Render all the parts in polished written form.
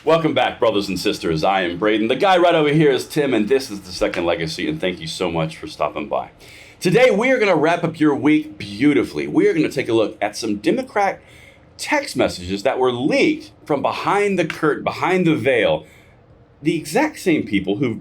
Welcome back, brothers and sisters. I am Braden. The guy right over here is Tim, and this is The Second Legacy, and thank you so much for stopping by. Today, we are going to wrap up your week beautifully. We are going to take a look at some Democrat text messages that were leaked from behind the curtain, behind the veil. The exact same people who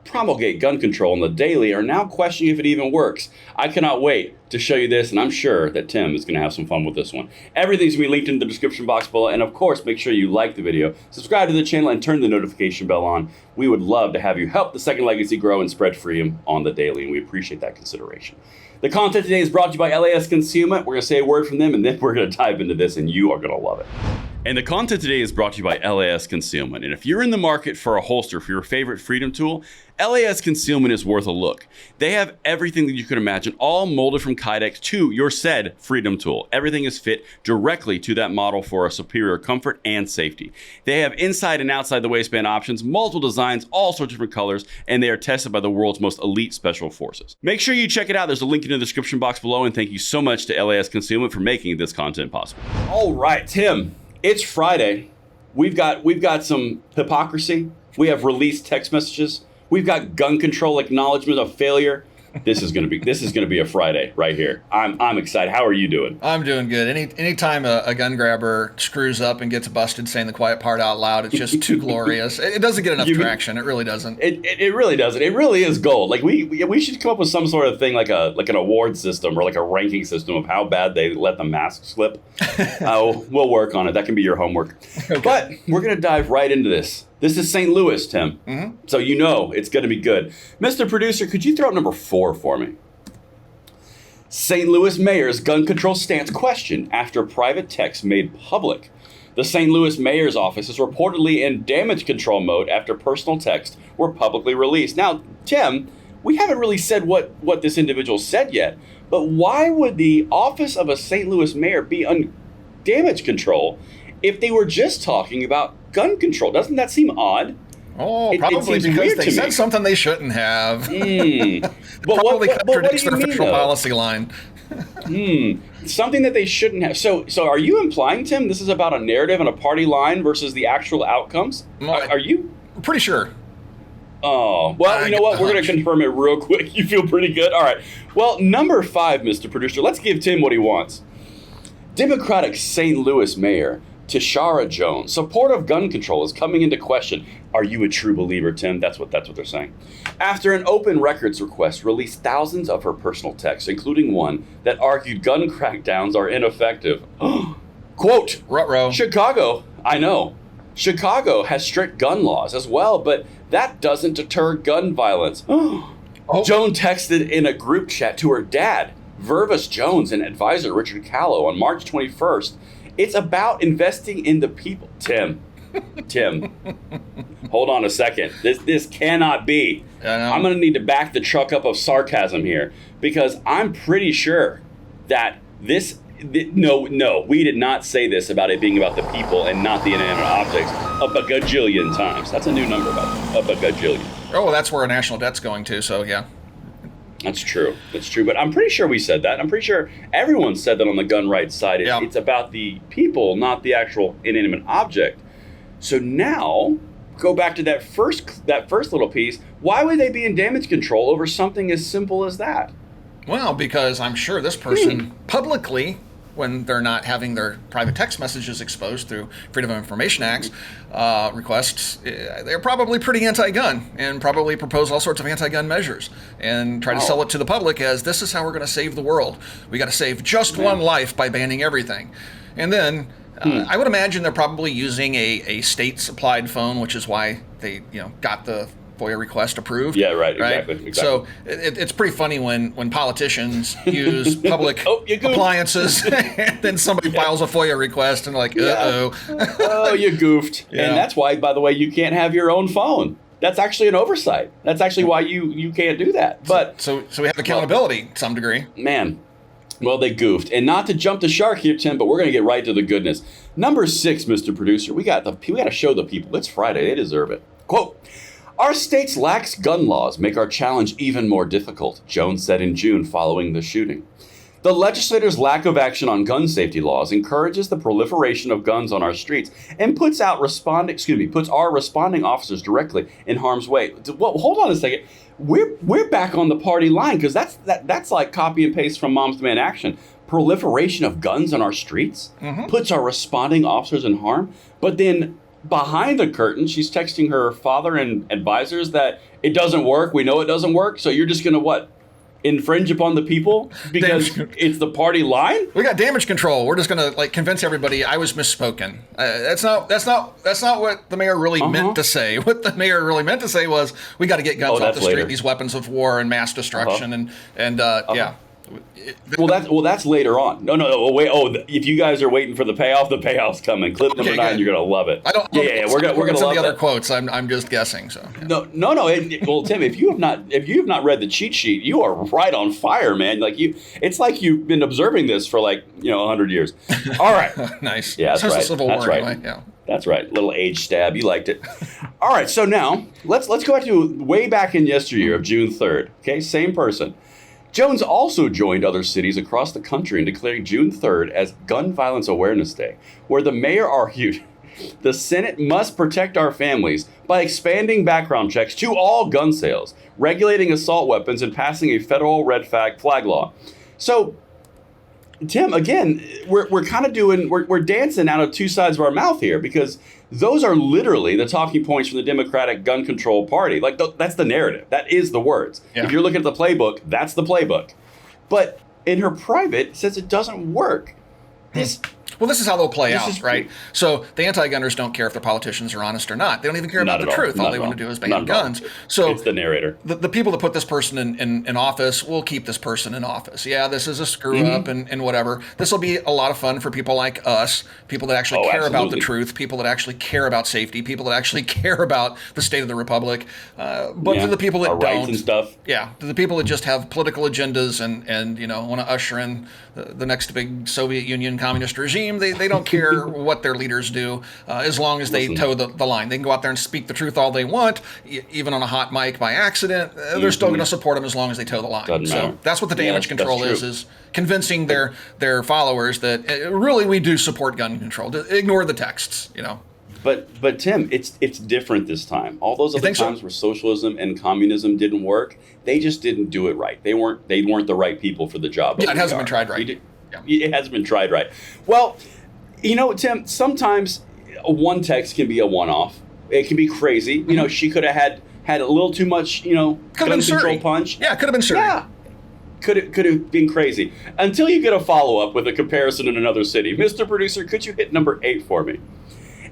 promulgate gun control on the daily are now questioning if it even works. I cannot wait to show you this, and I'm sure that Tim is going to have some fun with this one. Everything's going to be linked in the description box below, and of course, make sure you like the video, subscribe to the channel, and turn the notification bell on. We would love to have you help the Second Legacy grow and spread freedom on the daily, and we appreciate that consideration. The content today is brought to you by LAS Concealment. We're going to say a word from them, and then we're going to dive into this, and you are going to love it. And the content today is brought to you by LAS Concealment. And if you're in the market for a holster for your favorite freedom tool, LAS Concealment is worth a look. They have everything that you could imagine, all molded from Kydex to your said freedom tool. Everything is fit directly to that model for a superior comfort and safety. They have inside and outside the waistband options, multiple designs, all sorts of different colors, and they are tested by the world's most elite special forces. Make sure you check it out. There's a link in the description box below, and thank you so much to LAS Concealment for making this content possible. All right, Tim. It's Friday. We've got some hypocrisy. We have released text messages. We've got gun control acknowledgement of failure. This is gonna be a Friday right here. I'm excited. How are you doing? I'm doing good. Anytime a gun grabber screws up and gets busted saying the quiet part out loud, it's just too glorious. It doesn't get enough traction. It really doesn't. It really doesn't. It really is gold. Like we should come up with some sort of thing like an award system or like a ranking system of how bad they let the mask slip. We'll work on it. That can be your homework. Okay. But we're gonna dive right into this. This is St. Louis, Tim. Mm-hmm. So you know it's going to be good. Mr. Producer, could you throw out number 4 for me? St. Louis mayor's gun control stance questioned after private text made public. The St. Louis mayor's office is reportedly in damage control mode after personal texts were publicly released. Now, Tim, we haven't really said what this individual said yet, but why would the office of a St. Louis mayor be on damage control if they were just talking about gun control? Doesn't that seem odd? Oh, probably because they said something they shouldn't have. Probably contradicts their official policy line. Something that they shouldn't have. So are you implying, Tim, this is about a narrative and a party line versus the actual outcomes? Are you? Pretty sure. Oh, well, you know what? We're going to confirm it real quick. You feel pretty good? All right. Well, number 5, Mr. Producer, let's give Tim what he wants. Democratic St. Louis Mayor Tishara Jones, support of gun control is coming into question. Are you a true believer, Tim? That's what they're saying. After an open records request released thousands of her personal texts, including one that argued gun crackdowns are ineffective. Quote, Ruh-roh. Chicago has strict gun laws as well, but that doesn't deter gun violence. Joan texted in a group chat to her dad, Vervis Jones, and advisor Richard Callow on March 21st. It's about investing in the people. Tim, hold on a second. This cannot be. I'm going to need to back the truck up of sarcasm here because I'm pretty sure that no, we did not say this about it being about the people and not the inanimate objects a bagajillion times. That's a new number, about a bagajillion. Oh, well, that's where our national debt's going to, so yeah. That's true. But I'm pretty sure we said that. I'm pretty sure everyone said that on the gun rights side. It's about the people, not the actual inanimate object. So now, go back to that first little piece. Why would they be in damage control over something as simple as that? Well, because I'm sure this person publicly, when they're not having their private text messages exposed through Freedom of Information Act's requests, they're probably pretty anti-gun and probably propose all sorts of anti-gun measures and try to sell it to the public as this is how we're going to save the world. We got to save just one life by banning everything. And then I would imagine they're probably using a state-supplied phone, which is why they got the FOIA request approved. Yeah, right, exactly. So it's pretty funny when politicians use public appliances and then somebody files a FOIA request and like, oh, you goofed. Yeah. And that's why, by the way, you can't have your own phone. That's actually an oversight. That's actually why you can't do that. But so we have accountability to some degree. Man. Well, they goofed. And not to jump the shark here, Tim, but we're going to get right to the goodness. Number 6, Mr. Producer, we got to show the people. It's Friday. They deserve it. Quote, our state's lax gun laws make our challenge even more difficult, Jones said in June following the shooting. The legislators' lack of action on gun safety laws encourages the proliferation of guns on our streets and puts our responding officers directly in harm's way. Well, hold on a second. We're back on the party line, because that's like copy and paste from Moms Demand Action. Proliferation of guns on our streets puts our responding officers in harm. But then behind the curtain, she's texting her father and advisors that it doesn't work. We know it doesn't work. So you're just going to what? Infringe upon the people because it's the party line? We got damage control. We're just going to convince everybody I was misspoken. That's not what the mayor really meant to say. What the mayor really meant to say was we got to get guns off the street, these weapons of war and mass destruction yeah. That's later on. No, wait. Oh, if you guys are waiting for the payoff's coming. Clip number 9, you're gonna love it. We're gonna love the other quotes. I'm just guessing. So yeah. No. Well, Tim, if you have not read the cheat sheet, you are right on fire, man. It's like you've been observing this for 100 years. All right. Nice. Yeah, that's Since right. the Civil That's War, right. anyway. Yeah. That's right. Little age stab. You liked it. All right. So now let's go back to way back in yesteryear of June 3rd. Okay, same person. Jones also joined other cities across the country in declaring June 3rd as Gun Violence Awareness Day, where the mayor argued the Senate must protect our families by expanding background checks to all gun sales, regulating assault weapons, and passing a federal red flag law. So, Tim, again, we're kind of we're dancing out of two sides of our mouth here, because those are literally the talking points from the Democratic gun control party. That's the narrative. That is the words. Yeah. If you're looking at the playbook, that's the playbook. But in her private, it says it doesn't work. Well, this is how they'll play out, right? So the anti-gunners don't care if their politicians are honest or not. They don't even care about the truth. All they want to do is ban guns. So it's the narrator. The people that put this person in office will keep this person in office. Yeah, this is a screw up and whatever. This will be a lot of fun for people like us, people that actually care about the truth, people that actually care about safety, people that actually care about the state of the republic. But to the people that don't, and stuff. Yeah, to the people that just have political agendas and want to usher in the next big Soviet Union communist regime. They don't care what their leaders do as long as they toe the line. They can go out there and speak the truth all they want, even on a hot mic by accident. They're still going to support them as long as they toe the line. Doesn't matter. So that's what the damage control is convincing their followers that really we do support gun control. Ignore the texts, But Tim, it's different this time. All those other times where socialism and communism didn't work, they just didn't do it right. They weren't the right people for the job. Yeah, it hasn't been tried right. It hasn't been tried right. Well, Tim, sometimes one text can be a one-off. It can be crazy. She could have had a little too much, gun control punch. Yeah, could have been Surrey. Yeah. Could have been crazy. Until you get a follow-up with a comparison in another city. Mr. Producer, could you hit number 8 for me?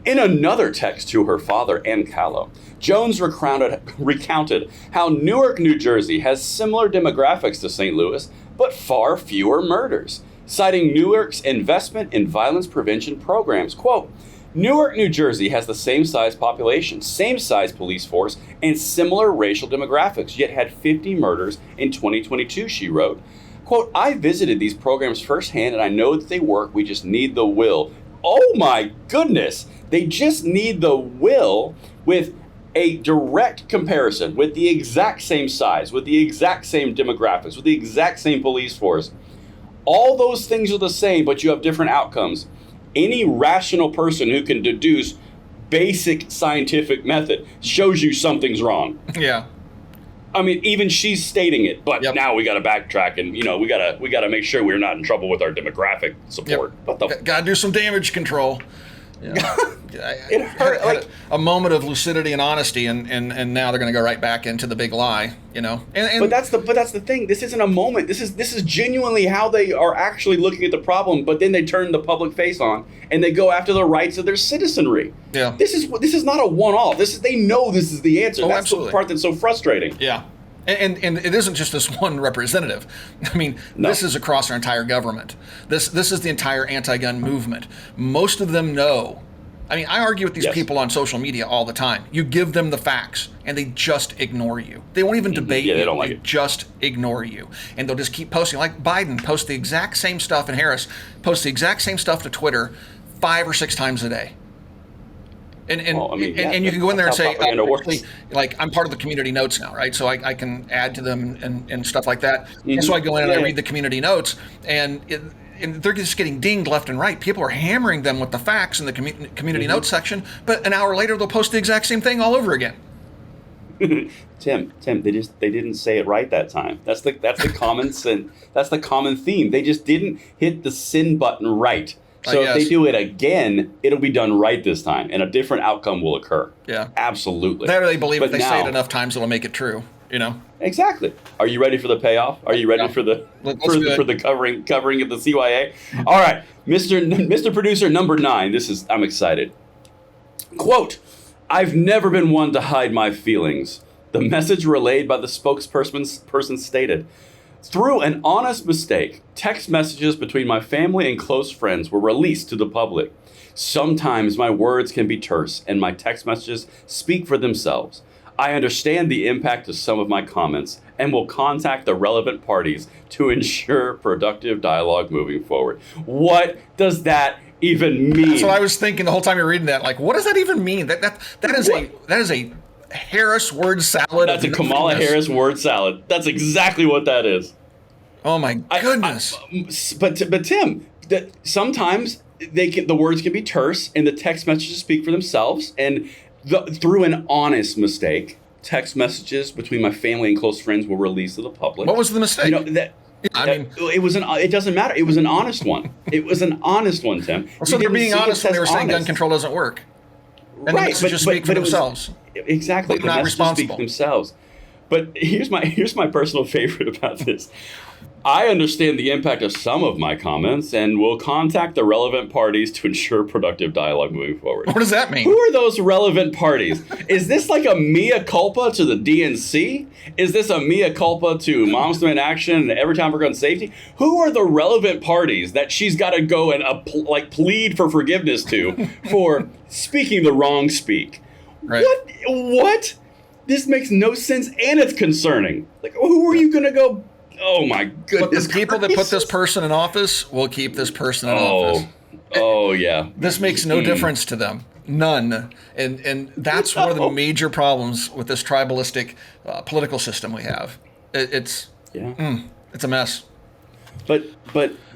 In another text to her father, Ann Callow, Jones recounted how Newark, New Jersey has similar demographics to St. Louis, but far fewer murders, citing Newark's investment in violence prevention programs. Quote, Newark, New Jersey has the same size population, same size police force, and similar racial demographics, yet had 50 murders in 2022, she wrote. Quote, I visited these programs firsthand and I know that they work, we just need the will. Oh my goodness, they just need the will with a direct comparison with the exact same size, with the exact same demographics, with the exact same police force. All those things are the same, but you have different outcomes. Any rational person who can deduce basic scientific method shows you something's wrong. Yeah. I mean, even she's stating it, but now we got to backtrack and, we got to make sure we're not in trouble with our demographic support. Got to do some damage control. Yeah. It hurt. Had a moment of lucidity and honesty, and now they're going to go right back into the big lie, But that's the thing. This isn't a moment. This is genuinely how they are actually looking at the problem. But then they turn the public face on and they go after the rights of their citizenry. Yeah. This is not a one-off. They know this is the answer. Oh, that's absolutely. the part that's so frustrating. Yeah. And it isn't just this one representative. I mean, This is across our entire government. This is the entire anti-gun movement. Most of them know. I mean, I argue with these people on social media all the time. You give them the facts, and they just ignore you. They won't even debate you. They don't like it. Just ignore you. And they'll just keep posting. Like Biden posts the exact same stuff, and Harris posts the exact same stuff to Twitter 5 or 6 times a day. Well, I mean, yeah, and you can go in there and that's how say, propaganda works. actually, like, I'm part of the community notes now, right? So I can add to them and stuff like that. And so I go in and I read the community notes, and they're just getting dinged left and right. People are hammering them with the facts in the community notes section, but an hour later they'll post the exact same thing all over again. Tim, they didn't say it right that time. That's the common sin. That's the common theme. They just didn't hit the sin button right. So if they do it again, it'll be done right this time, and a different outcome will occur. Yeah, absolutely. That they believe if they say it enough times, it'll make it true. You know. Exactly. Are you ready for the payoff? Are you ready for the covering of the CYA? All right, Mr. Producer number 9. I'm excited. Quote: I've never been one to hide my feelings. The message relayed by the spokesperson stated. Through an honest mistake, text messages between my family and close friends were released to the public. Sometimes my words can be terse and my text messages speak for themselves. I understand the impact of some of my comments and will contact the relevant parties to ensure productive dialogue moving forward. What does that even mean? That's what I was thinking the whole time you're reading that. Like, what does that even mean? That is a Harris word salad. That's a Kamala Harris word salad. That's exactly what that is. Oh my goodness! But Tim, sometimes the words can be terse, and the text messages speak for themselves. And through an honest mistake, text messages between my family and close friends were released to the public. What was the mistake? It doesn't matter. It was an honest one. It was an honest one, Tim. So they're being honest when they were saying gun control doesn't work. And right, the messages speak for themselves. Exactly. They're not responsible. Speak for themselves. But here's my personal favorite about this. I understand the impact of some of my comments and will contact the relevant parties to ensure productive dialogue moving forward. What does that mean? Who are those relevant parties? Is this like a mea culpa to the DNC? Is this a mea culpa to Moms Demand Action and Every Time for Gun Safety? Who are the relevant parties that she's got to go and plead for forgiveness to for speaking the wrong speak? Right. What? This makes no sense, and it's concerning. Like, who are you going to go? Oh my goodness! But the people that put this person in office will keep this person in office. Oh yeah. This makes no difference to them. None. And that's one of the major problems with this tribalistic political system we have. It's a mess. But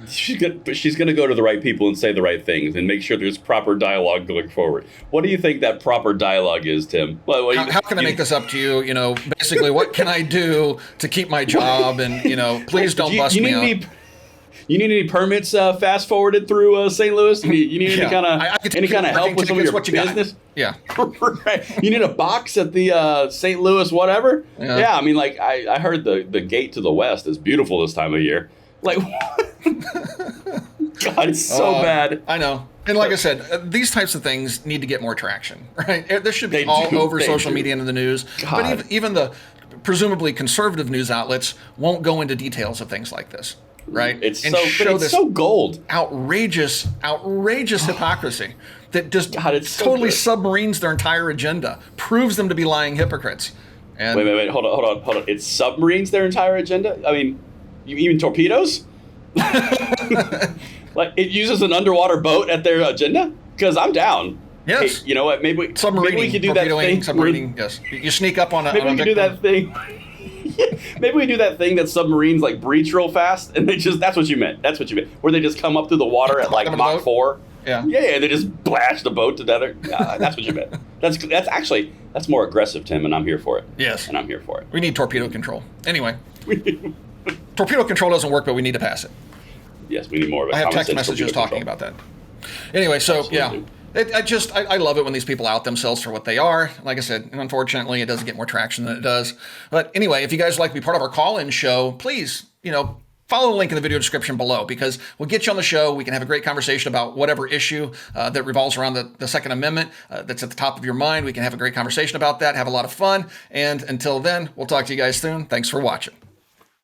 she's going to go to the right people and say the right things and make sure there's proper dialogue going forward. What do you think that proper dialogue is, Tim? How can I make this up to you? You know, basically, what can I do to keep my job? And, please don't bust me up. You need any permits fast forwarded through St. Louis? You need any kind of help with some of your business? Yeah. Right. You need a box at the St. Louis whatever? Yeah. I mean, I heard the gate to the west is beautiful this time of year. Like, God, it's so bad. I know. And like I said, these types of things need to get more traction, right? This should be all over social media and in the news. God. But even the presumably conservative news outlets won't go into details of things like this, right? It's so gold. Outrageous hypocrisy that just totally submarines their entire agenda, proves them to be lying hypocrites. And wait, hold on. It submarines their entire agenda? I mean, you even torpedoes? Like, it uses an underwater boat at their agenda? Because I'm down. Yes. Hey, you know what? Maybe we could do that thing. Submarining, yes. You sneak up on a Maybe we could do that thing. Maybe we do that thing that submarines like breach real fast, and that's what you meant. Where they just come up through the water at like Mach 4. Yeah. Yeah, they just blast the boat together. That's what you meant. That's more aggressive, Tim, and I'm here for it. Yes. And I'm here for it. We need torpedo control. Anyway. Torpedo control doesn't work, but we need to pass it. Yes, we need more of it. I have text messages talking about that. Anyway, so absolutely. Yeah. I love it when these people out themselves for what they are. Like I said, unfortunately, it doesn't get more traction than it does. But anyway, if you guys would like to be part of our call-in show, please, follow the link in the video description below, because we'll get you on the show. We can have a great conversation about whatever issue that revolves around the Second Amendment that's at the top of your mind. We can have a great conversation about that, have a lot of fun. And until then, we'll talk to you guys soon. Thanks for watching.